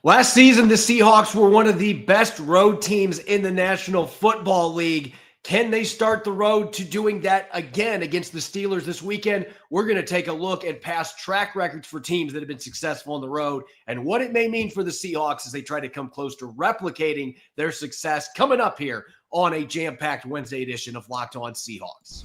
Last season, the Seahawks were one of the best road teams in the National Football League. Can they start the road to doing that again against the Steelers this weekend? We're going to take a look at past track records for teams that have been successful on the road and what it may mean for the Seahawks as they try to come close to replicating their success coming up here on a jam-packed Wednesday edition of Locked On Seahawks.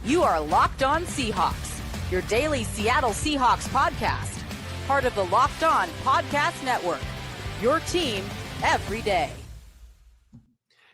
You are Locked On Seahawks, your daily Seattle Seahawks podcast, part of the Locked On Podcast Network, your team every day.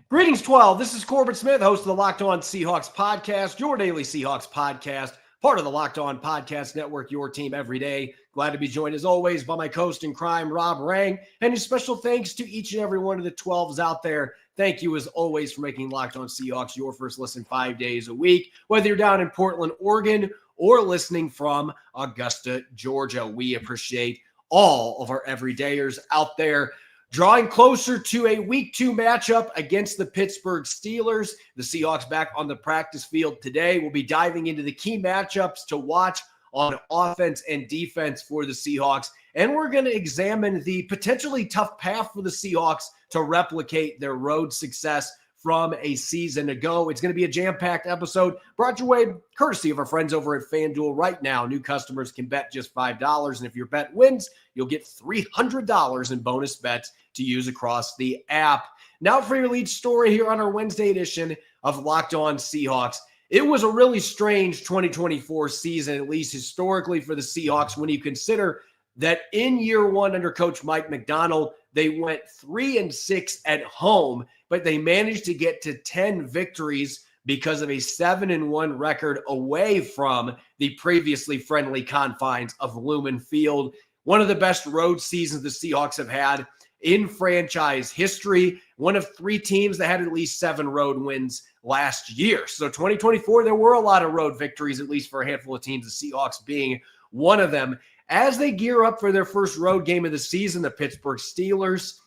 Greetings, 12. This is Corbin Smith, host of the Locked On Seahawks podcast, your daily Seahawks podcast, part of the Locked On Podcast Network, your team every day. Glad to be joined, as always, by my co-host in crime, Rob Rang, and a special thanks to each and every one of the 12s out there. Thank you, as always, for making Locked On Seahawks your first listen 5 days a week, whether you're down in Portland, Oregon, or listening from Augusta, Georgia. We appreciate all of our everydayers out there. Drawing closer to a Week 2 matchup against the Pittsburgh Steelers. The Seahawks back on the practice field today. We'll be diving into the key matchups to watch on offense and defense for the Seahawks. And we're going to examine the potentially tough path for the Seahawks to replicate their road success from a season ago. It's going to be a jam-packed episode brought your way courtesy of our friends over at FanDuel. Right now, new customers can bet just $5, and if your bet wins, you'll get $300 in bonus bets to use across the app. Now for your lead story here on our Wednesday edition of Locked On Seahawks. It was a really strange 2024 season, at least historically for the Seahawks, when you consider that in year one under Coach Mike Macdonald, they went 3-6 at home, but they managed to get to 10 victories because of a 7-1 record away from the previously friendly confines of Lumen Field. One of the best road seasons the Seahawks have had in franchise history. One of three teams that had at least 7 road wins last year. So 2024, there were a lot of road victories, at least for a handful of teams, the Seahawks being one of them. As they gear up for their first road game of the season, the Pittsburgh Steelers,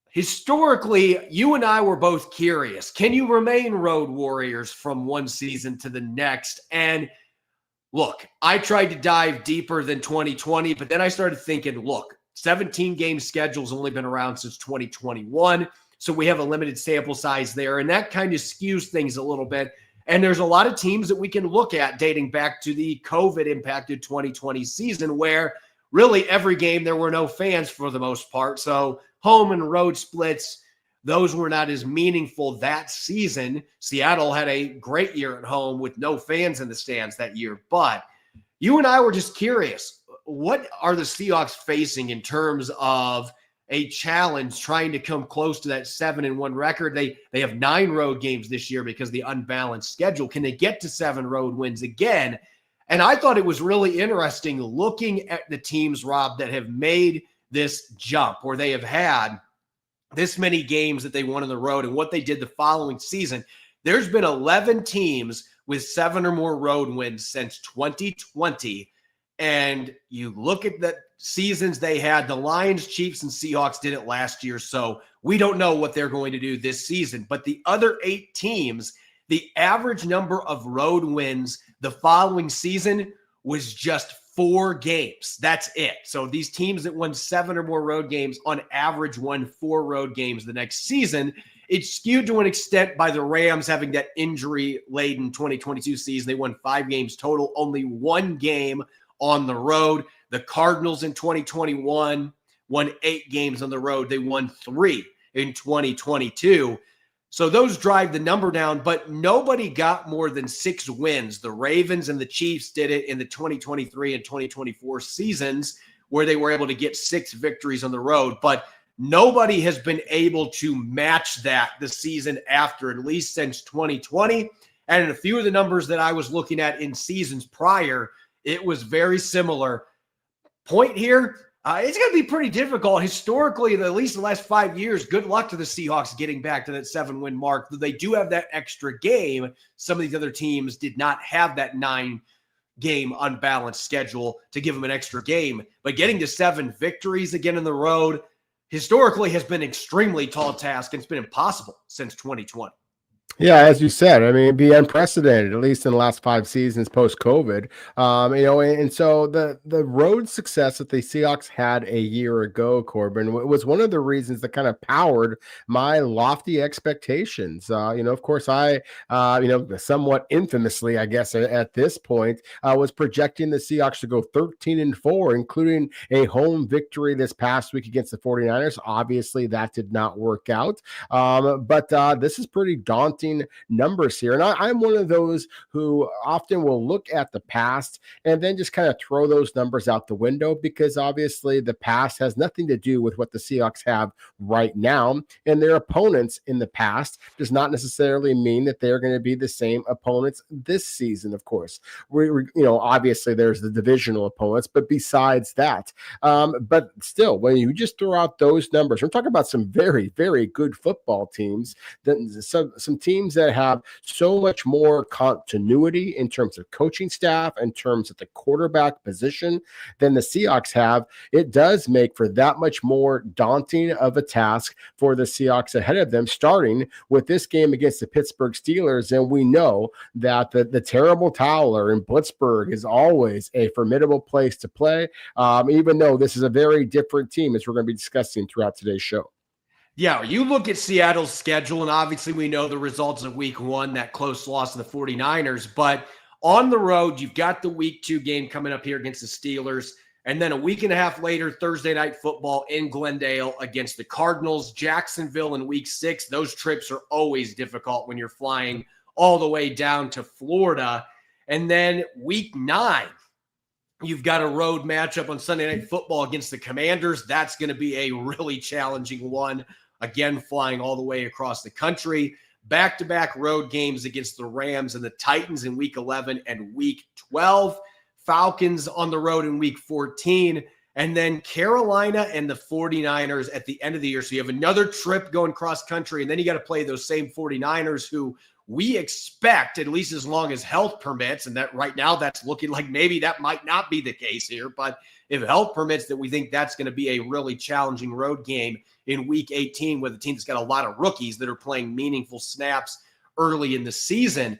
historically, you and I were both curious. Can you remain road warriors from one season to the next? And look, I tried to dive deeper than 2020, but then I started thinking, look, 17-game schedule's only been around since 2021, so we have a limited sample size there, and that kind of skews things a little bit. And there's a lot of teams that we can look at dating back to the COVID-impacted 2020 season where really every game there were no fans for the most part. So home and road splits, those were not as meaningful that season. Seattle had a great year at home with no fans in the stands that year. But you and I were just curious, what are the Seahawks facing in terms of a challenge trying to come close to that 7-1 record? They have 9 road games this year because of the unbalanced schedule. Can they get to 7 road wins again? And I thought it was really interesting looking at the teams, Rob, that have made this jump, or they have had this many games that they won on the road and what they did the following season. There's been 11 teams with 7 or more road wins since 2020. And you look at the seasons they had, the Lions, Chiefs, and Seahawks did it last year, so we don't know what they're going to do this season. But the other 8 teams, the average number of road wins the following season was just 4 games. That's it. So these teams that won 7 or more road games on average won 4 road games the next season. It's skewed to an extent by the Rams having that injury-laden 2022 season. They won 5 games total, only 1 game on the road. The Cardinals in 2021 won 8 games on the road. They won 3 in 2022. So those drive the number down, but nobody got more than 6 wins. The Ravens and the Chiefs did it in the 2023 and 2024 seasons where they were able to get 6 victories on the road, but nobody has been able to match that the season after, at least since 2020. And in a few of the numbers that I was looking at in seasons prior, it was very similar. Point here, it's going to be pretty difficult. Historically, at least the last 5 years, good luck to the Seahawks getting back to that 7-win mark. They do have that extra game. Some of these other teams did not have that 9-game unbalanced schedule to give them an extra game. But getting to 7 victories again on the road historically has been an extremely tall task, and it's been impossible since 2020. Yeah, as you said, I mean, it'd be unprecedented, at least in the last 5 seasons post-COVID. And so the road success that the Seahawks had a year ago, Corbin, was one of the reasons that kind of powered my lofty expectations. Of course, somewhat infamously, I guess, at this point, was projecting the Seahawks to go 13-4, including a home victory this past week against the 49ers. Obviously, that did not work out. But this is pretty daunting numbers here. And I'm one of those who often will look at the past and then just kind of throw those numbers out the window, because obviously the past has nothing to do with what the Seahawks have right now. And their opponents in the past does not necessarily mean that they're going to be the same opponents this season, of course. Obviously there's the divisional opponents, but besides that, but still, when you just throw out those numbers, we're talking about some very, very good football teams, some teams that have so much more continuity in terms of coaching staff, in terms of the quarterback position than the Seahawks have. It does make for that much more daunting of a task for the Seahawks ahead of them, starting with this game against the Pittsburgh Steelers. And we know that the terrible Towler in Pittsburgh is always a formidable place to play, even though this is a very different team, as we're going to be discussing throughout today's show. Yeah, you look at Seattle's schedule, and obviously we know the results of week one, that close loss to the 49ers. But on the road, you've got the week 2 game coming up here against the Steelers. And then a week and a half later, Thursday night football in Glendale against the Cardinals. Jacksonville in week 6. Those trips are always difficult when you're flying all the way down to Florida. And then week 9, you've got a road matchup on Sunday Night Football against the Commanders. That's going to be a really challenging one. Again, flying all the way across the country. Back-to-back road games against the Rams and the Titans in week 11 and week 12. Falcons on the road in week 14. And then Carolina and the 49ers at the end of the year. So you have another trip going cross-country, and then you got to play those same 49ers who we expect, at least as long as health permits, and that right now that's looking like maybe that might not be the case here, but if health permits, that we think that's going to be a really challenging road game in week 18 with a team that's got a lot of rookies that are playing meaningful snaps early in the season.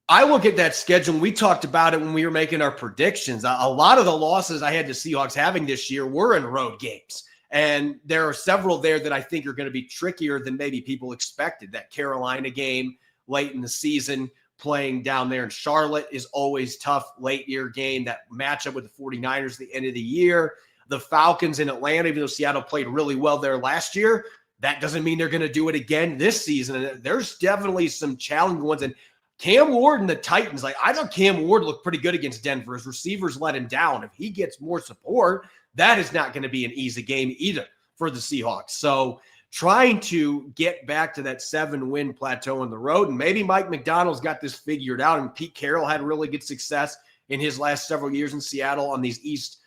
I look at that schedule, and we talked about it when we were making our predictions. A lot of the losses I had the Seahawks having this year were in road games. And there are several there that I think are going to be trickier than maybe people expected. That Carolina game late in the season, playing down there in Charlotte, is always tough. Late year game, that matchup with the 49ers at the end of the year. The Falcons in Atlanta, even though Seattle played really well there last year, that doesn't mean they're going to do it again this season. And there's definitely some challenging ones. And Cam Ward and the Titans, I thought Cam Ward looked pretty good against Denver. His receivers let him down. If he gets more support, that is not going to be an easy game either for the Seahawks. So trying to get back to that 7-win plateau on the road. And maybe Mike McDonald's got this figured out. And Pete Carroll had really good success in his last several years in Seattle on these East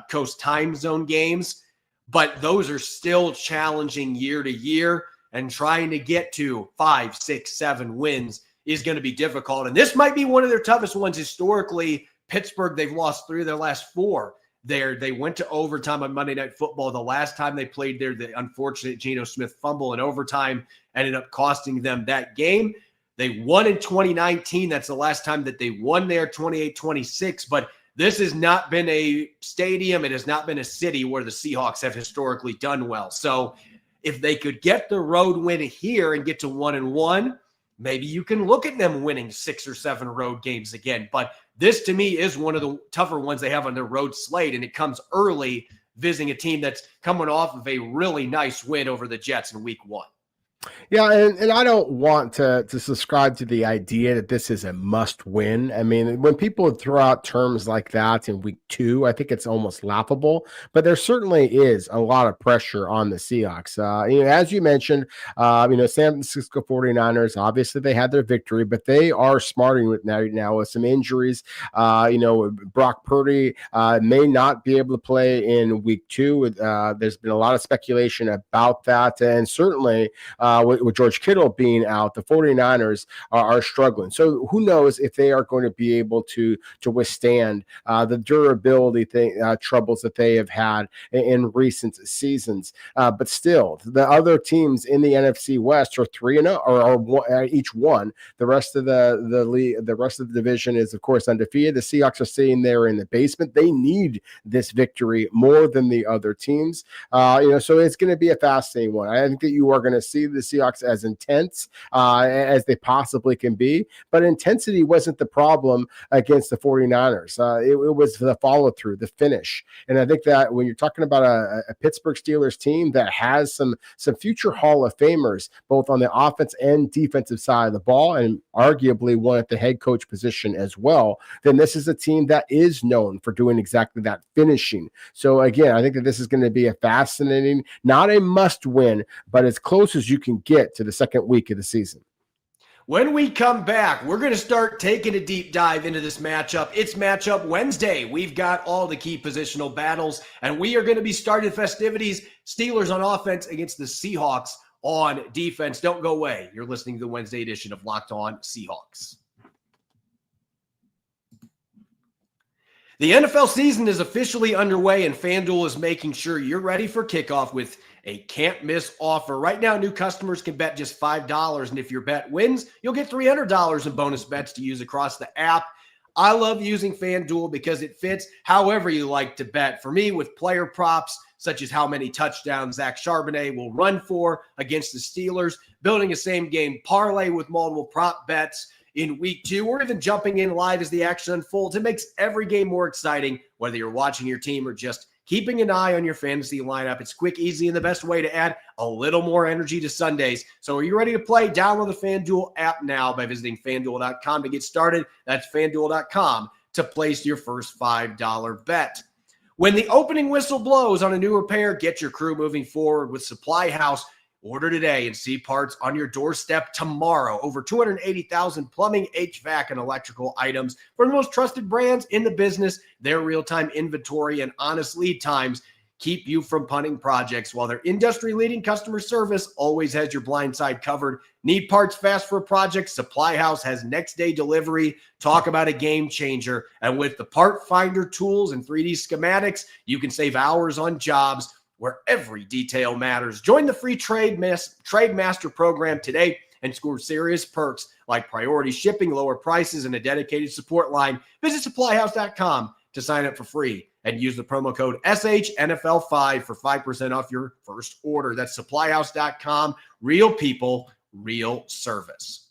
Coast time zone games. But those are still challenging year to year. And trying to get to 5, 6, 7 wins is going to be difficult. And this might be one of their toughest ones historically. Pittsburgh, they've lost 3 of their last 4. They went to overtime on Monday Night Football. The last time they played there, the unfortunate Geno Smith fumble in overtime ended up costing them that game. They won in 2019. That's the last time that they won there, 28-26. But this has not been a stadium. It has not been a city where the Seahawks have historically done well. So if they could get the road win here and get to 1-1, maybe you can look at them winning 6 or 7 road games again. But this, to me, is one of the tougher ones they have on their road slate, and it comes early visiting a team that's coming off of a really nice win over the Jets in week 1. Yeah, and I don't want to subscribe to the idea that this is a must win. I mean, when people throw out terms like that in week 2, I think it's almost laughable, but there certainly is a lot of pressure on the Seahawks. As you mentioned, San Francisco 49ers, obviously they had their victory, but they are smarting with now with some injuries. Brock Purdy may not be able to play in week 2. There's been a lot of speculation about that, and certainly with George Kittle being out, the 49ers are struggling. So who knows if they are going to be able to withstand the durability troubles that they have had in recent seasons. But still, the other teams in the NFC West are 3-0, or each one. The rest of the rest of the division is, of course, undefeated. The Seahawks are sitting there in the basement. They need this victory more than the other teams. So it's going to be a fascinating one. I think that you are going to see the Seahawks as intense as they possibly can be, but intensity wasn't the problem against the 49ers. It was the follow-through, the finish. And I think that when you're talking about a Pittsburgh Steelers team that has some future Hall of Famers, both on the offense and defensive side of the ball, and arguably one at the head coach position as well, then this is a team that is known for doing exactly that, finishing. So again, I think that this is going to be a fascinating, not a must win, but as close as you can get to the second week of the season. When we come back, we're going to start taking a deep dive into this matchup. It's Matchup Wednesday. We've got all the key positional battles, and we are going to be starting festivities. Steelers on offense against the Seahawks on defense. Don't go away. You're listening to the Wednesday edition of Locked On Seahawks. The NFL season is officially underway, and FanDuel is making sure you're ready for kickoff with a can't-miss offer. Right now, new customers can bet just $5, and if your bet wins, you'll get $300 in bonus bets to use across the app. I love using FanDuel because it fits however you like to bet. For me, with player props, such as how many touchdowns Zach Charbonnet will run for against the Steelers, building a same-game parlay with multiple prop bets in week 2, or even jumping in live as the action unfolds. It makes every game more exciting, whether you're watching your team or just keeping an eye on your fantasy lineup. It's quick, easy, and the best way to add a little more energy to Sundays. So are you ready to play? Download the FanDuel app now by visiting FanDuel.com to get started. That's FanDuel.com to place your first $5 bet. When the opening whistle blows on a new repair, get your crew moving forward with Supply House. Order today and see parts on your doorstep tomorrow. Over 280,000 plumbing, HVAC, and electrical items from the most trusted brands in the business. Their real-time inventory and honest lead times keep you from punting projects, while their industry-leading customer service always has your blind side covered. Need parts fast for a project? Supply House has next-day delivery. Talk about a game changer. And with the part finder tools and 3D schematics, you can save hours on jobs where every detail matters. Join the free Trade Master program today and score serious perks like priority shipping, lower prices, and a dedicated support line. Visit supplyhouse.com to sign up for free and use the promo code SHNFL5 for 5% off your first order. That's supplyhouse.com. Real people, real service.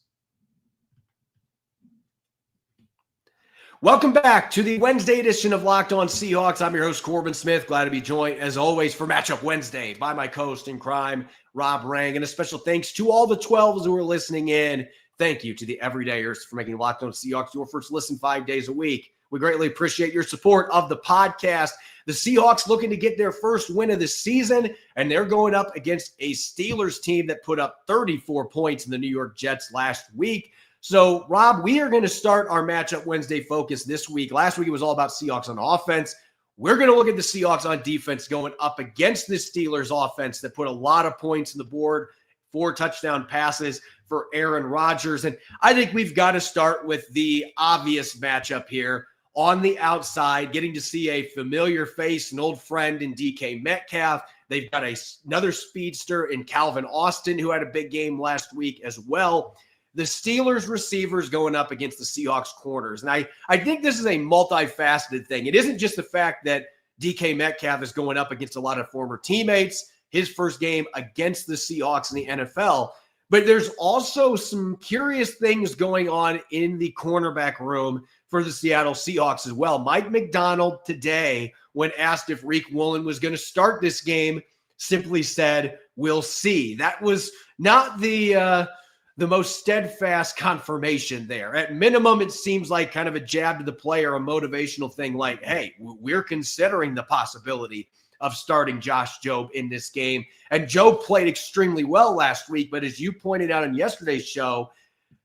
Welcome back to the Wednesday edition of Locked On Seahawks. I'm your host, Corbin Smith. Glad to be joined, as always, for Matchup Wednesday by my co-host in crime, Rob Rang. And a special thanks to all the 12s who are listening in. Thank you to the everydayers for making Locked On Seahawks your first listen 5 days a week. We greatly appreciate your support of the podcast. The Seahawks looking to get their first win of the season, and they're going up against a Steelers team that put up 34 points in the New York Jets last week. So, Rob, we are going to start our Matchup Wednesday focus this week. Last week, it was all about Seahawks on offense. We're going to look at the Seahawks on defense going up against the Steelers offense that put a lot of points on the board, 4 touchdown passes for Aaron Rodgers. And I think we've got to start with the obvious matchup here. On the outside, getting to see a familiar face, an old friend in DK Metcalf. They've got another speedster in Calvin Austin, who had a big game last week as well. The Steelers receivers going up against the Seahawks corners. And I think this is a multifaceted thing. It isn't just the fact that DK Metcalf is going up against a lot of former teammates, his first game against the Seahawks in the NFL, but there's also some curious things going on in the cornerback room for the Seattle Seahawks as well. Mike McDonald today, when asked if Reek Woolen was going to start this game, simply said, "We'll see." That was not the most steadfast confirmation there. At minimum, it seems like kind of a jab to the player, a motivational thing like, hey, we're considering the possibility of starting Josh Jobe in this game. And Jobe played extremely well last week, but as you pointed out in yesterday's show,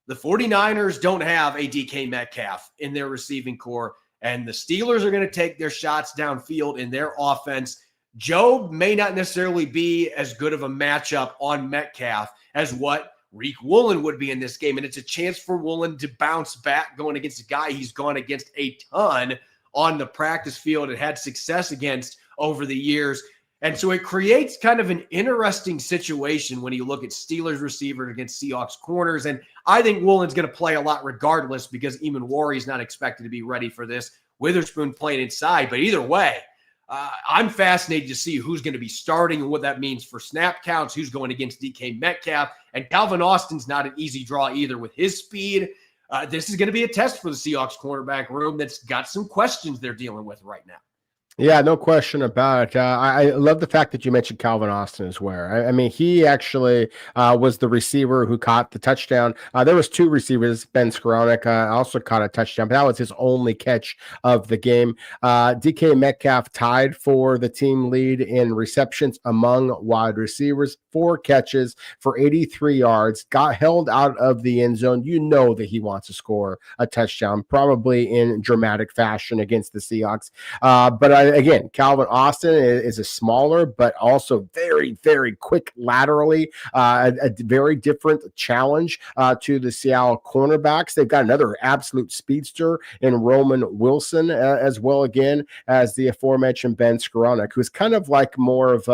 the 49ers don't have a DK Metcalf in their receiving core, and the Steelers are going to take their shots downfield in their offense. Job may not necessarily be as good of a matchup on Metcalf as what Reek Woolen would be in this game. And it's a chance for Woolen to bounce back going against a guy he's gone against a ton on the practice field and had success against over the years. And so it creates kind of an interesting situation when you look at Steelers receivers against Seahawks corners. And I think Woolen's going to play a lot regardless because even Warry's not expected to be ready for this. Witherspoon playing inside. But either way, I'm fascinated to see who's going to be starting and what that means for snap counts, who's going against DK Metcalf. And Calvin Austin's not an easy draw either with his speed. This is going to be a test for the Seahawks cornerback room that's got some questions they're dealing with right now. Yeah, no question about it. I love the fact that you mentioned Calvin Austin as well. I mean, he actually was the receiver who caught the touchdown. There was two receivers. Ben Skoranek also caught a touchdown, but that was his only catch of the game. DK Metcalf tied for the team lead in receptions among wide receivers. 4 catches for 83 yards, got held out of the end zone. You know that he wants to score a touchdown, probably in dramatic fashion against the Seahawks. But again, Calvin Austin is a smaller, but also very, very quick laterally, a very different challenge to the Seattle cornerbacks. They've got another absolute speedster in Roman Wilson, as well again as the aforementioned Ben Skoranek, who's kind of like more of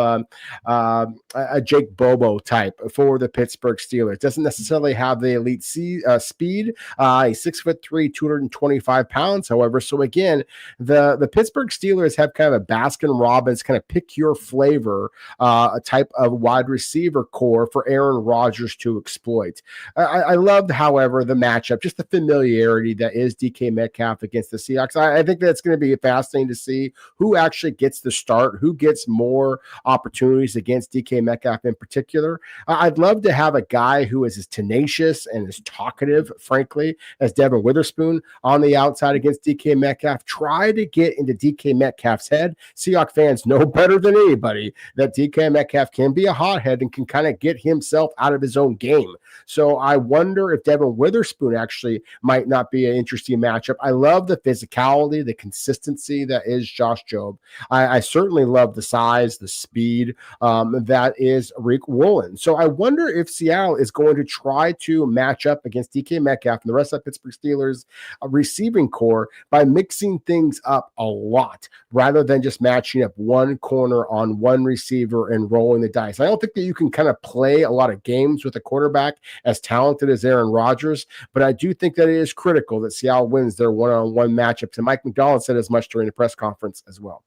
a Jake Bobo type for the Pittsburgh Steelers. Doesn't necessarily have the elite speed. He's 6'3", 225 pounds. However, so again, the Pittsburgh Steelers have kind of a Baskin-Robbins kind of pick your flavor a type of wide receiver core for Aaron Rodgers to exploit. I loved, however, the matchup, just the familiarity that is DK Metcalf against the Seahawks. I think that's going to be fascinating to see who actually gets the start, who gets more opportunities against DK Metcalf in particular. I'd love to have a guy who is as tenacious and as talkative, frankly, as Devin Witherspoon on the outside against DK Metcalf. Try to get into DK Metcalf's head. Seahawks fans know better than anybody that DK Metcalf can be a hothead and can kind of get himself out of his own game. So I wonder if Devin Witherspoon actually might not be an interesting matchup. I love the physicality, the consistency that is Josh Jobe. I certainly love the size, the speed that is Reek Woolen. So I wonder if Seattle is going to try to match up against DK Metcalf and the rest of the Pittsburgh Steelers receiving core by mixing things up a lot rather than just matching up one corner on one receiver and rolling the dice. I don't think that you can kind of play a lot of games with a quarterback as talented as Aaron Rodgers, but I do think that it is critical that Seattle wins their one-on-one matchups. And Mike McDonald said as much during the press conference as well.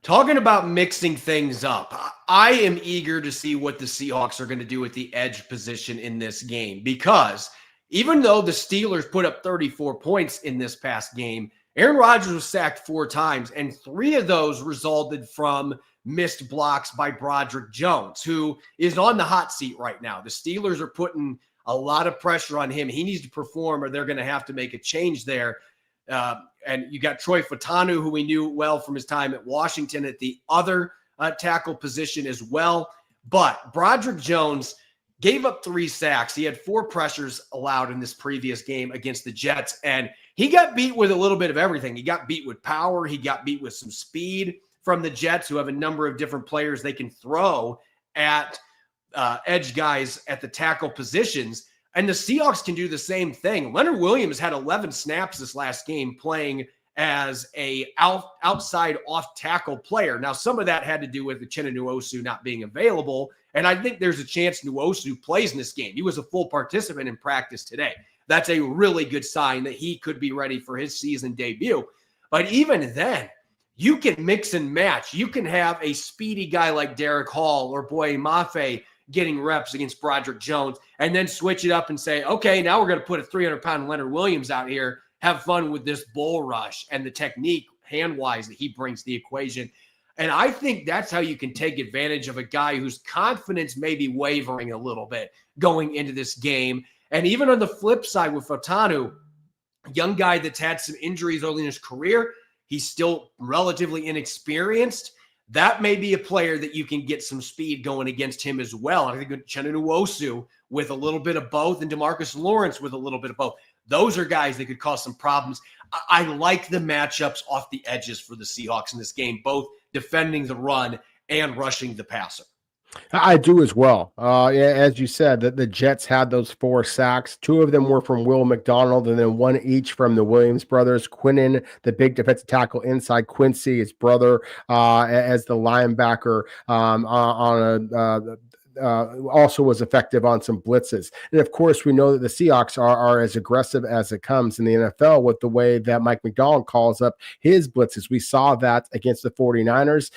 Talking about mixing things up, I am eager to see what the Seahawks are going to do at the edge position in this game, because even though the Steelers put up 34 points in this past game, Aaron Rodgers was sacked 4 times, and 3 of those resulted from missed blocks by Broderick Jones, who is on the hot seat right now. The Steelers are putting a lot of pressure on him. He needs to perform or they're going to have to make a change there. And you got Troy Fautanu, who we knew well from his time at Washington at the other tackle position as well. But Broderick Jones gave up 3 sacks. He had 4 pressures allowed in this previous game against the Jets, and he got beat with a little bit of everything. He got beat with power. He got beat with some speed from the Jets, who have a number of different players they can throw at edge guys at the tackle positions. And the Seahawks can do the same thing. Leonard Williams had 11 snaps this last game playing as a outside off tackle player. Now, some of that had to do with the Uchenna Nwosu not being available. And I think there's a chance Nwosu plays in this game. He was a full participant in practice today. That's a really good sign that he could be ready for his season debut. But even then, you can mix and match. You can have a speedy guy like Derek Hall or Boye Mafe getting reps against Broderick Jones, and then switch it up and say, okay, now we're going to put a 300-pound Leonard Williams out here, have fun with this bull rush and the technique hand-wise that he brings to the equation. And I think that's how you can take advantage of a guy whose confidence may be wavering a little bit going into this game. And even on the flip side with Fautanu, a young guy that's had some injuries early in his career, he's still relatively inexperienced. That may be a player that you can get some speed going against him as well. I think Uchenna Nwosu with a little bit of both and DeMarcus Lawrence with a little bit of both. Those are guys that could cause some problems. I like the matchups off the edges for the Seahawks in this game, both defending the run and rushing the passer. I do as well. As you said, that the Jets had those 4 sacks. 2 of them were from Will McDonald, and then 1 each from the Williams brothers. Quinnen, the big defensive tackle inside, Quincy, his brother, as the linebacker also was effective on some blitzes. And of course, we know that the Seahawks are as aggressive as it comes in the NFL with the way that Mike McDonald calls up his blitzes. We saw that against the 49ers.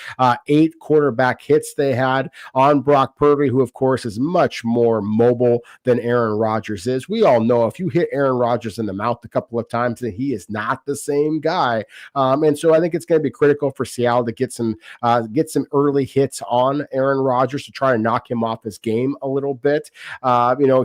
8 quarterback hits they had on Brock Purdy, who of course is much more mobile than Aaron Rodgers is. We all know if you hit Aaron Rodgers in the mouth a couple of times, then he is not the same guy. And so I think it's going to be critical for Seattle to get some early hits on Aaron Rodgers to try to knock him off his game a little bit.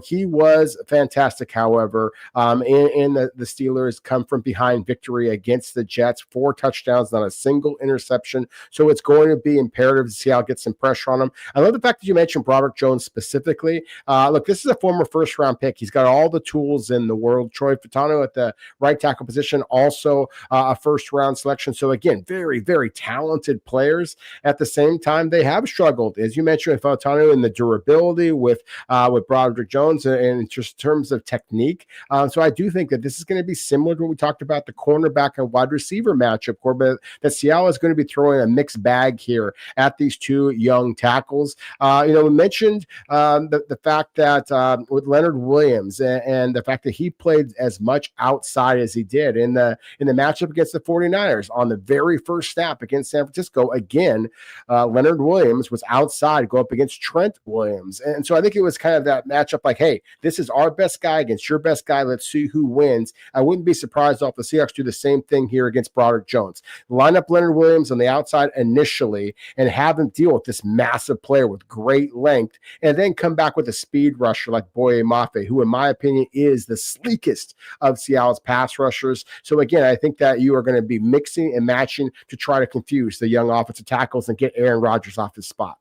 He was fantastic, however, in the Steelers come from behind victory against the Jets, 4 touchdowns, not a single interception. So it's going to be imperative to see how get some pressure on him. I love the fact that you mentioned Broderick Jones specifically. Look, this is a former first-round pick. He's got all the tools in the world. Troy Fautanu at the right tackle position, also a first-round selection. So again, very, very talented players. At the same time, they have struggled, as you mentioned, with Fautanu in the durability with Broderick Jones and just in terms of technique. So I do think that this is going to be similar to what we talked about, the cornerback and wide receiver matchup, Corbin, that Seattle is going to be throwing a mixed bag here at these 2 young tackles. We mentioned the fact that with Leonard Williams and the fact that he played as much outside as he did in the matchup against the 49ers on the very first snap against San Francisco. Again, Leonard Williams was outside, go up against Trent Williams. And so I think it was kind of that matchup like, hey, this is our best guy against your best guy. Let's see who wins. I wouldn't be surprised if the Seahawks do the same thing here against Broderick Jones. Line up Leonard Williams on the outside initially and have him deal with this massive player with great length, and then come back with a speed rusher like Boye Mafe, who in my opinion is the sleekest of Seattle's pass rushers. So again, I think that you are going to be mixing and matching to try to confuse the young offensive tackles and get Aaron Rodgers off his spot.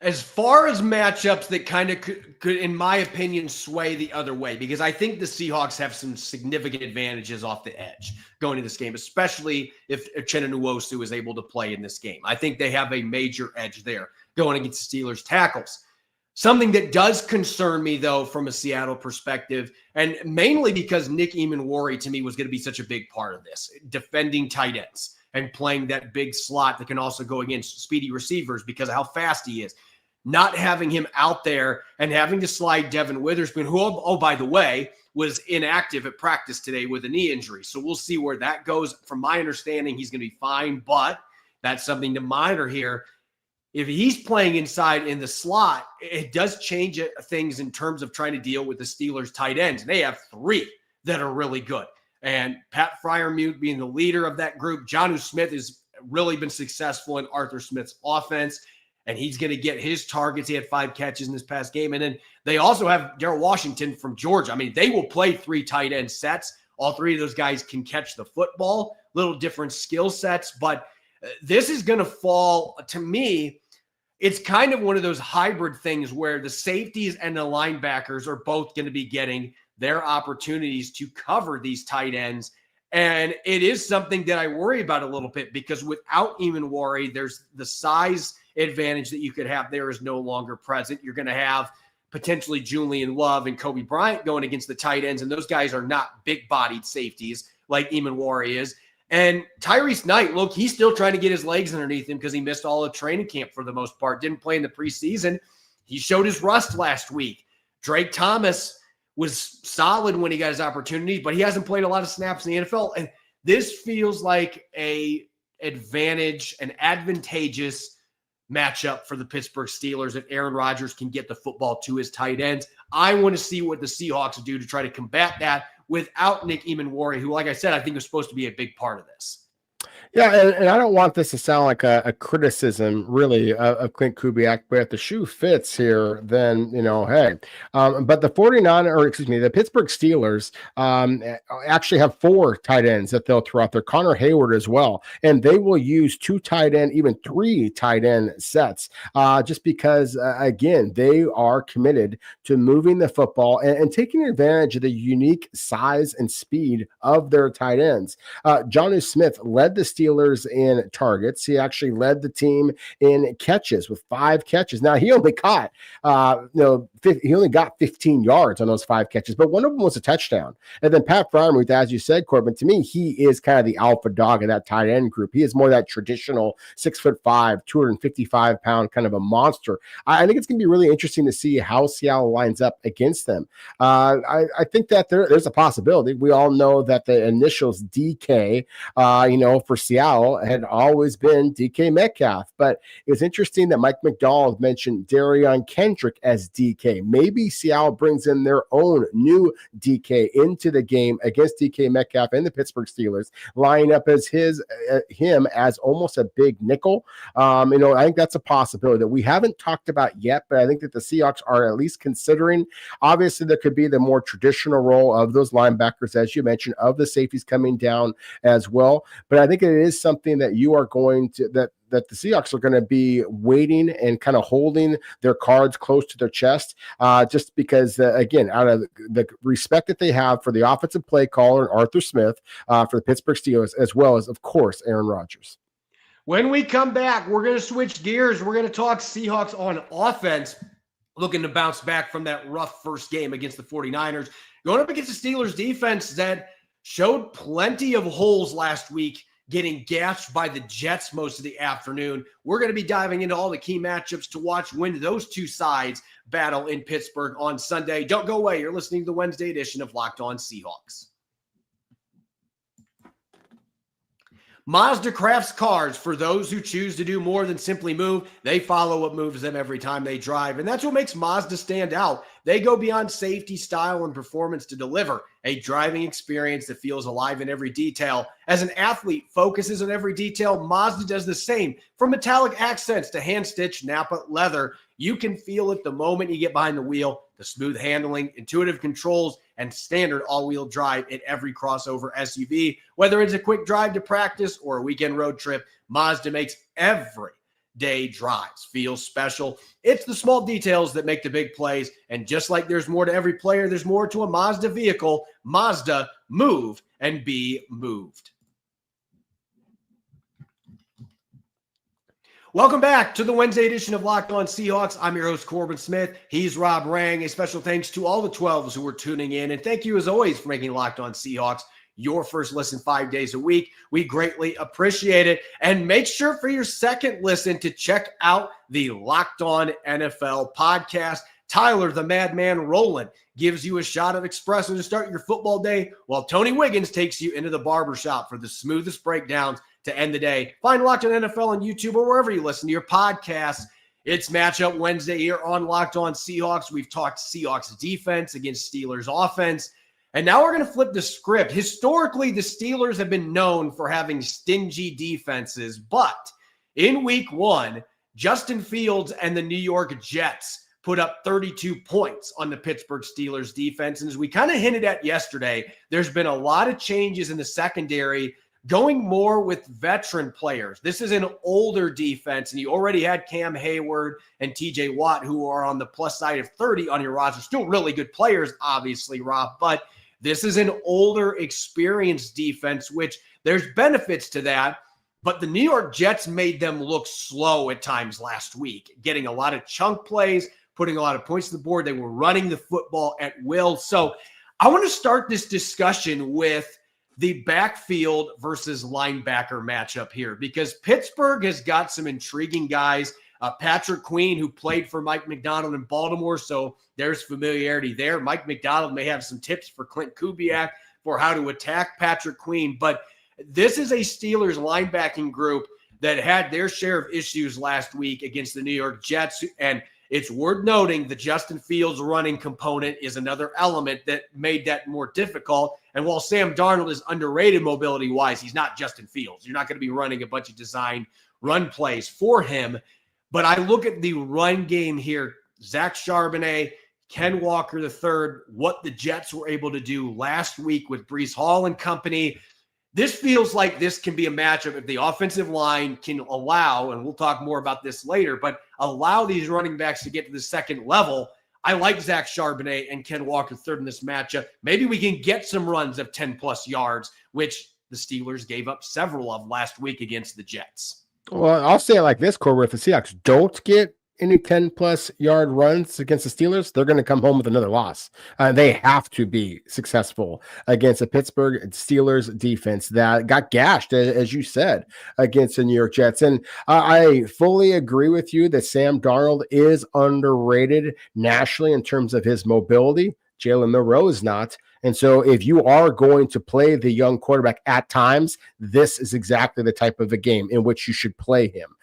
As far as matchups that kind of could, in my opinion, sway the other way, because I think the Seahawks have some significant advantages off the edge going into this game, especially if Uchenna Nwosu is able to play in this game. I think they have a major edge there going against the Steelers tackles. Something that does concern me, though, from a Seattle perspective, and mainly because Nick Eamon-Warry, to me, was going to be such a big part of this, defending tight ends and playing that big slot that can also go against speedy receivers because of how fast he is. Not having him out there and having to slide Devin Witherspoon, who, oh, by the way, was inactive at practice today with a knee injury. So we'll see where that goes. From my understanding, he's going to be fine, but that's something to monitor here. If he's playing inside in the slot, it does change things in terms of trying to deal with the Steelers tight ends. They have 3 that are really good. And Pat Freiermuth being the leader of that group. Jonnu Smith has really been successful in Arthur Smith's offense, and he's going to get his targets. He had 5 catches in this past game. And then they also have Darrell Washington from Georgia. I mean, they will play 3 tight end sets. All 3 of those guys can catch the football, little different skill sets. But this is going to fall, to me, it's kind of one of those hybrid things where the safeties and the linebackers are both going to be getting their opportunities to cover these tight ends. And it is something that I worry about a little bit because without Eamon-Warry, there's the size advantage that you could have there is no longer present. You're going to have potentially Julian Love and Kobe Bryant going against the tight ends, and those guys are not big-bodied safeties like Eamon-Warry is. And Tyrese Knight, look, he's still trying to get his legs underneath him because he missed all of training camp for the most part, didn't play in the preseason. He showed his rust last week. Drake Thomas was solid when he got his opportunity, but he hasn't played a lot of snaps in the NFL. And this feels like an advantageous matchup for the Pittsburgh Steelers if Aaron Rodgers can get the football to his tight ends. I want to see what the Seahawks do to try to combat that without Nick Eamon-Warry, who, like I said, I think is supposed to be a big part of this. Yeah, and I don't want this to sound like a criticism, really, of Clint Kubiak, but if the shoe fits here, then, hey. But the the Pittsburgh Steelers actually have 4 tight ends that they'll throw out there, Connor Hayward as well, and they will use 2 tight end, even 3 tight end sets, just because, again, they are committed to moving the football and taking advantage of the unique size and speed of their tight ends. Jonnu Smith led the Steelers in targets. He actually led the team in catches with 5 catches. Now, he only caught, he only got 15 yards on those 5 catches, but one of them was a touchdown. And then Pat Freiermuth, as you said, Corbin, to me, he is kind of the alpha dog of that tight end group. He is more that traditional 6'5", 255-pound kind of a monster. I think it's going to be really interesting to see how Seattle lines up against them. I think that there's a possibility. We all know that the initials DK, for Seattle had always been DK Metcalf, but it was interesting that Mike McDonald mentioned Darion Kendrick as DK. Maybe Seattle brings in their own new DK into the game against DK Metcalf and the Pittsburgh Steelers, line up as him as almost a big nickel. I think that's a possibility that we haven't talked about yet, but I think that the Seahawks are at least considering. Obviously, there could be the more traditional role of those linebackers, as you mentioned, of the safeties coming down as well. But I think it is something that you are going to that the Seahawks are going to be waiting and kind of holding their cards close to their chest, just because, again, out of the respect that they have for the offensive play caller, Arthur Smith, for the Pittsburgh Steelers, as well as, of course, Aaron Rodgers. When we come back, we're going to switch gears. We're going to talk Seahawks on offense, looking to bounce back from that rough first game against the 49ers, going up against the Steelers defense that showed plenty of holes last week, getting gashed by the Jets most of the afternoon. We're going to be diving into all the key matchups to watch when those two sides battle in Pittsburgh on Sunday. Don't go away. You're listening to the Wednesday edition of Locked On Seahawks. Mazda crafts cars for those who choose to do more than simply move. They follow what moves them every time they drive, and that's what makes Mazda stand out. They go beyond safety, style, and performance to deliver a driving experience that feels alive in every detail. As an athlete focuses on every detail, Mazda does the same. From metallic accents to hand-stitched Napa leather, you can feel it the moment you get behind the wheel. The smooth handling, intuitive controls, and standard all-wheel drive in every crossover SUV. Whether it's a quick drive to practice or a weekend road trip, Mazda makes every day drives feel special. It's the small details that make the big plays, and just like there's more to every player, there's more to a Mazda vehicle. Mazda, move and be moved. Welcome back to the Wednesday edition of Locked On Seahawks. I'm your host, Corbin Smith. He's Rob Rang. A special thanks to all the 12s who are tuning in, and thank you as always for making Locked On Seahawks your first listen 5 days a week. We greatly appreciate it. And make sure for your second listen to check out the Locked On NFL podcast. Tyler, the Madman Rowland, gives you a shot of espresso to start your football day, while Tony Wiggins takes you into the barbershop for the smoothest breakdowns to end the day. Find Locked On NFL on YouTube or wherever you listen to your podcasts. It's Matchup Wednesday here on Locked On Seahawks. We've talked Seahawks defense against Steelers offense. And now we're going to flip the script. Historically, the Steelers have been known for having stingy defenses, but in week 1, Justin Fields and the New York Jets put up 32 points on the Pittsburgh Steelers defense. And as we kind of hinted at yesterday, there's been a lot of changes in the secondary, going more with veteran players. This is an older defense, and you already had Cam Hayward and TJ Watt, who are on the plus side of 30 on your roster. Still really good players, obviously, Rob, but this is an older, experienced defense, which there's benefits to that. But the New York Jets made them look slow at times last week, getting a lot of chunk plays, putting a lot of points to the board. They were running the football at will. So I want to start this discussion with the backfield versus linebacker matchup here, because Pittsburgh has got some intriguing guys. Patrick Queen, who played for Mike McDonald in Baltimore, so there's familiarity there. Mike McDonald may have some tips for Clint Kubiak for how to attack Patrick Queen, but this is a Steelers linebacking group that had their share of issues last week against the New York Jets, and it's worth noting the Justin Fields running component is another element that made that more difficult. And while Sam Darnold is underrated mobility-wise, he's not Justin Fields. You're not going to be running a bunch of design run plays for him. But I look at the run game here, Zach Charbonnet, Ken Walker III, what the Jets were able to do last week with Breece Hall and company. This feels like this can be a matchup if the offensive line can allow, and we'll talk more about this later, but allow these running backs to get to the second level. I like Zach Charbonnet and Ken Walker III in this matchup. Maybe we can get some runs of 10-plus yards, which the Steelers gave up several of last week against the Jets. Well, I'll say it like this, Corbin. If the Seahawks don't get any 10-plus yard runs against the Steelers, they're going to come home with another loss. They have to be successful against a Pittsburgh Steelers defense that got gashed, as you said, against the New York Jets. And I fully agree with you that Sam Darnold is underrated nationally in terms of his mobility. Jalen Milroe is not. And so if you are going to play the young quarterback at times, this is exactly the type of a game in which you should play him.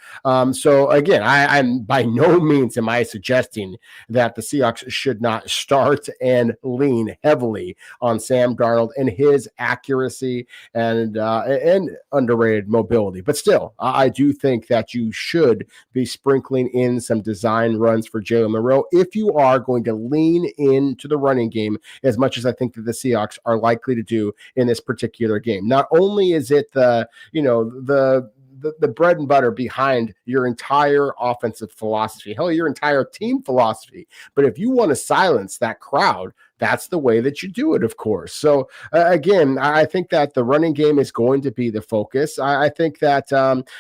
So again, I'm by no means am I suggesting that the Seahawks should not start and lean heavily on Sam Darnold and his accuracy and underrated mobility. But still, I do think that you should be sprinkling in some design runs for Jalen Milroe if you are going to lean into the running game as much as I think that the Seahawks are likely to do in this particular game. Not only is it the bread and butter behind your entire offensive philosophy, hell, your entire team philosophy, but if you want to silence that crowd, that's the way that you do it, of course. So again, I think that the running game is going to be the focus. I think that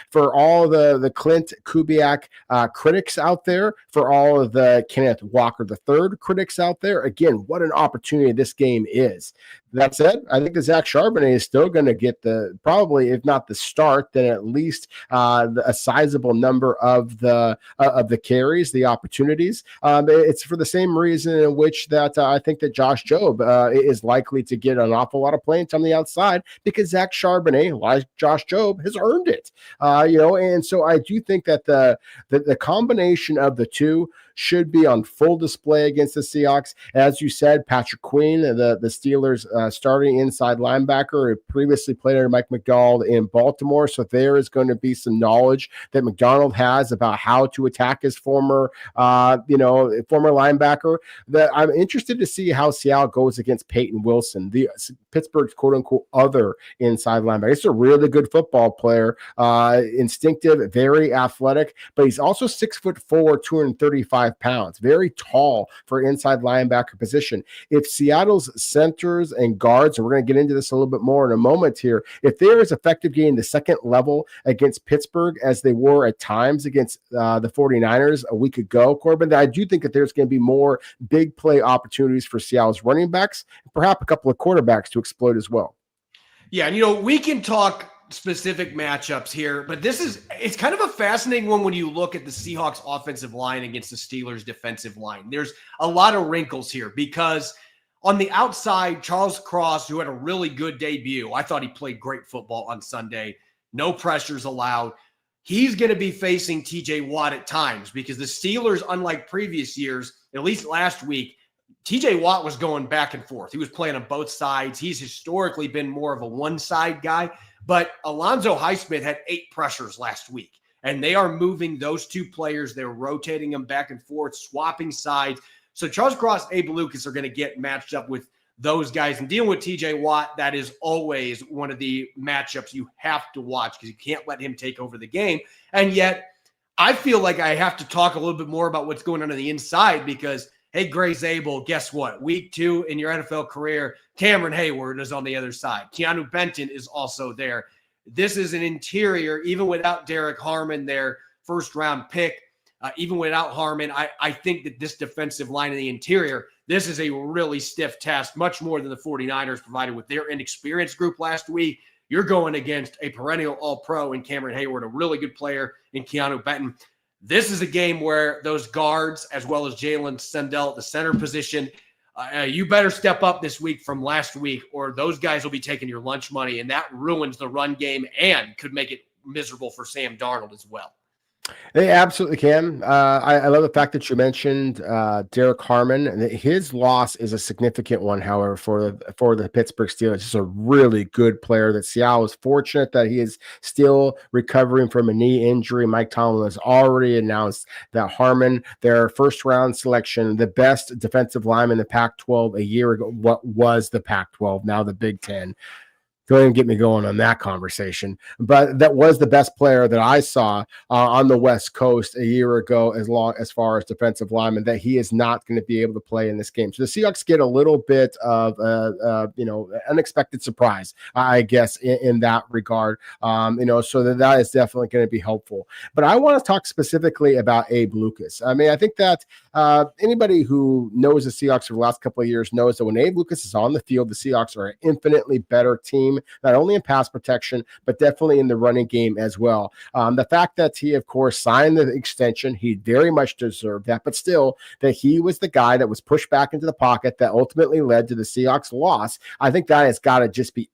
for all the Clint Kubiak critics out there, for all of the Kenneth Walker III critics out there, again, what an opportunity this game is. That said, I think that Zach Charbonnet is still going to get probably, if not the start, then at least a sizable number of the carries, the opportunities. It's for the same reason in which that I think that Josh Jobe is likely to get an awful lot of playing time on the outside because Zach Charbonnet, like Josh Jobe, has earned it. And so I do think that the combination of the two should be on full display against the Seahawks. As you said, Patrick Queen, the Steelers starting inside linebacker, who previously played under Mike Macdonald in Baltimore. So there is going to be some knowledge that Macdonald has about how to attack his former linebacker. That I'm interested to see how Seattle goes against Peyton Wilson, the Pittsburgh's quote unquote other inside linebacker. He's a really good football player, instinctive, very athletic, but he's also 6'4", 235 pounds, very tall for inside linebacker position. If Seattle's centers and guards, and we're going to get into this a little bit more in a moment here, if they're as effective getting the second level against Pittsburgh as they were at times against the 49ers a week ago, Corbin, I do think that there's going to be more big play opportunities for Seattle's running backs, and perhaps a couple of quarterbacks to exploit as well. Yeah, and we can talk specific matchups here, but it's kind of a fascinating one when you look at the Seahawks offensive line against the Steelers defensive line. There's a lot of wrinkles here because on the outside, Charles Cross, who had a really good debut, I thought he played great football on Sunday. No pressures allowed. He's going to be facing TJ Watt at times because the Steelers, unlike previous years, at least last week, TJ Watt was going back and forth. He was playing on both sides. He's historically been more of a one-side guy. But Alonzo Highsmith had 8 pressures last week, and they are moving those two players. They're rotating them back and forth, swapping sides. So Charles Cross, Abe Lucas are going to get matched up with those guys. And dealing with TJ Watt, that is always one of the matchups you have to watch because you can't let him take over the game. And yet I feel like I have to talk a little bit more about what's going on the inside because, hey, Gray Zabel, guess what? Week 2 in your NFL career, Cameron Hayward is on the other side. Keanu Benton is also there. This is an interior, even without Derek Harmon, their first-round pick, even without Harmon, I think that this defensive line in the interior, this is a really stiff test, much more than the 49ers provided with their inexperienced group last week. You're going against a perennial All-Pro in Cameron Hayward, a really good player in Keanu Benton. This is a game where those guards, as well as Jalen Sendell at the center position, you better step up this week from last week, or those guys will be taking your lunch money, and that ruins the run game and could make it miserable for Sam Darnold as well. They absolutely can. I love the fact that you mentioned Derek Harmon. His loss is a significant one, however, for the Pittsburgh Steelers. He's a really good player that Seattle is fortunate that he is still recovering from a knee injury. Mike Tomlin has already announced that Harmon, their first-round selection, the best defensive lineman in the Pac-12 a year ago, what was the Pac-12, now the Big Ten, don't even get me going on that conversation. But that was the best player that I saw on the West Coast a year ago, as far as defensive lineman, that he is not going to be able to play in this game. So the Seahawks get a little bit of unexpected surprise, I guess, in that regard. So that is definitely going to be helpful. But I want to talk specifically about Abe Lucas. I mean, I think that anybody who knows the Seahawks for the last couple of years knows that when Abe Lucas is on the field, the Seahawks are an infinitely better team, not only in pass protection, but definitely in the running game as well. The fact that he, of course, signed the extension, he very much deserved that, but still, that he was the guy that was pushed back into the pocket that ultimately led to the Seahawks loss. I think that has got to just be,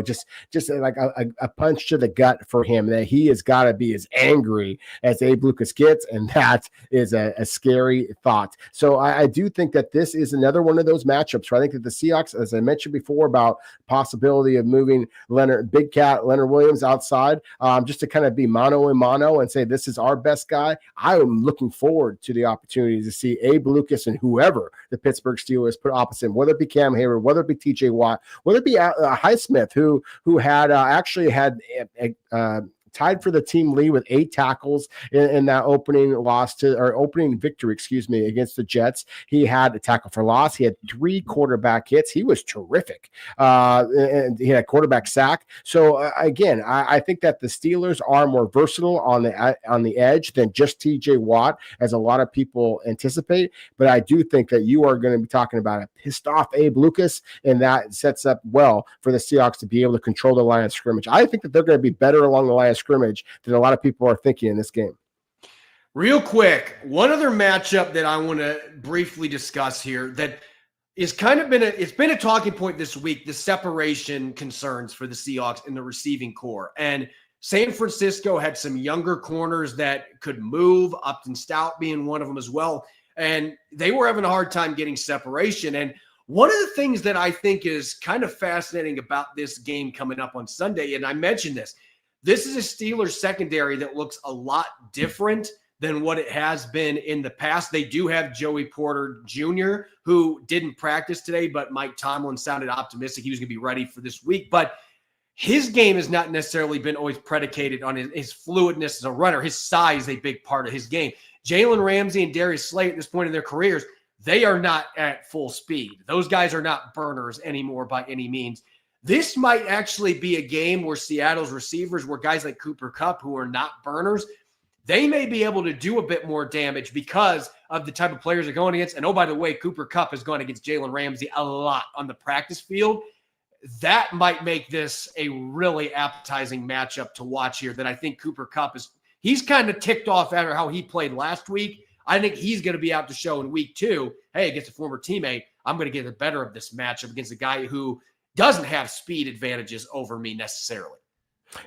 just like a punch to the gut for him, that he has got to be as angry as Abe Lucas gets, and that is a scary thought. So I do think that this is another one of those matchups where I think that the Seahawks, as I mentioned before, about possibility of moving Leonard Williams outside, just to kind of be mano a mano and say this is our best guy. I am looking forward to the opportunity to see Abe Lucas and whoever the Pittsburgh Steelers put opposite him, whether it be Cam Hayward, whether it be TJ Watt, whether it be Highsmith, who had actually had tied for the team lead with 8 tackles in that opening victory, against the Jets. He had a tackle for loss. He had 3 quarterback hits. He was terrific. And he had a quarterback sack. So again, I think that the Steelers are more versatile on the edge than just TJ Watt, as a lot of people anticipate. But I do think that you are going to be talking about a pissed off Abe Lucas, and that sets up well for the Seahawks to be able to control the line of scrimmage. I think that they're going to be better along the line of scrimmage than a lot of people are thinking in this game. Real quick, one other matchup that I want to briefly discuss here that is kind of it's been a talking point this week, the separation concerns for the Seahawks in the receiving core. And San Francisco had some younger corners that could move, Upton Stout being one of them as well. And they were having a hard time getting separation. And one of the things that I think is kind of fascinating about this game coming up on Sunday, and I mentioned this is a Steelers secondary that looks a lot different than what it has been in the past. They do have Joey Porter Jr., who didn't practice today, but Mike Tomlin sounded optimistic he was going to be ready for this week. But his game has not necessarily been always predicated on his fluidness as a runner. His size is a big part of his game. Jalen Ramsey and Darius Slay at this point in their careers, they are not at full speed. Those guys are not burners anymore by any means. This might actually be a game where Seattle's receivers, where guys like Cooper Kupp, who are not burners, they may be able to do a bit more damage because of the type of players they're going against. And oh, by the way, Cooper Kupp has gone against Jalen Ramsey a lot on the practice field. That might make this a really appetizing matchup to watch here, that I think Cooper Kupp he's kind of ticked off after how he played last week. I think he's going to be out to show in week 2, hey, against a former teammate, I'm going to get the better of this matchup against a guy who doesn't have speed advantages over me necessarily.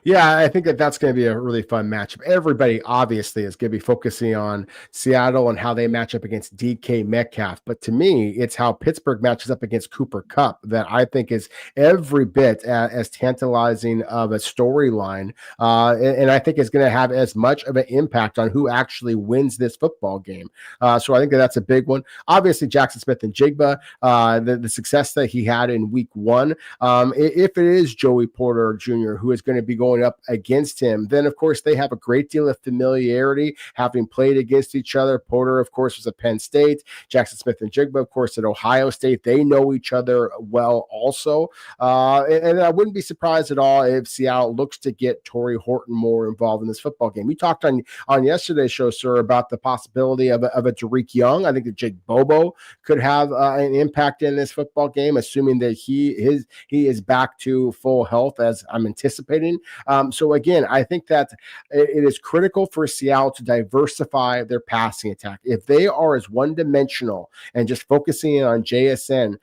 Yeah, I think that's going to be a really fun matchup. Everybody obviously is going to be focusing on Seattle and how they match up against DK Metcalf. But to me, it's how Pittsburgh matches up against Cooper Kupp that I think is every bit as tantalizing of a storyline. And I think is going to have as much of an impact on who actually wins this football game. So I think that's a big one. Obviously, Jackson Smith and Jigba, the success that he had in week 1. If it is Joey Porter Jr., who is going to be going up against him, then of course they have a great deal of familiarity, having played against each other. Porter, of course, was at Penn State. Jackson Smith and Jigba, of course, at Ohio State. They know each other well also. And I wouldn't be surprised at all if Seattle looks to get Torrey Horton more involved in this football game. We talked on yesterday's show, sir, about the possibility of a Tariq Young. I think that Jake Bobo could have an impact in this football game, assuming that he is back to full health, as I'm anticipating. So again, I think that it is critical for Seattle to diversify their passing attack. If they are as one-dimensional and just focusing on JSN,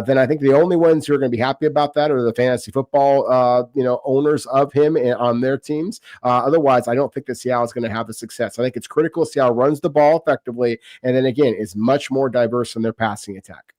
then I think the only ones who are going to be happy about that are the fantasy football, owners of him and on their teams. Otherwise, I don't think that Seattle is going to have the success. I think it's critical Seattle runs the ball effectively, and then again is much more diverse in their passing attack.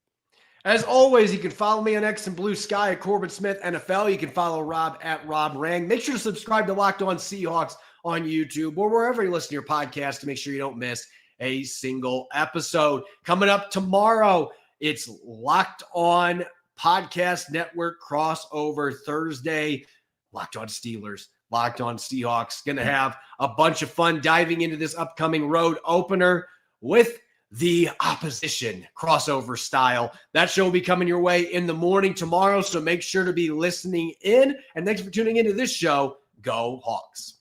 As always, you can follow me on X and Blue Sky at Corbin Smith NFL. You can follow Rob at Rob Rang. Make sure to subscribe to Locked On Seahawks on YouTube or wherever you listen to your podcast to make sure you don't miss a single episode. Coming up tomorrow, it's Locked On Podcast Network crossover Thursday. Locked On Steelers, Locked On Seahawks. Going to have a bunch of fun diving into this upcoming road opener with the opposition crossover style. That show will be coming your way in the morning tomorrow, so make sure to be listening in. And thanks for tuning into this show. Go Hawks.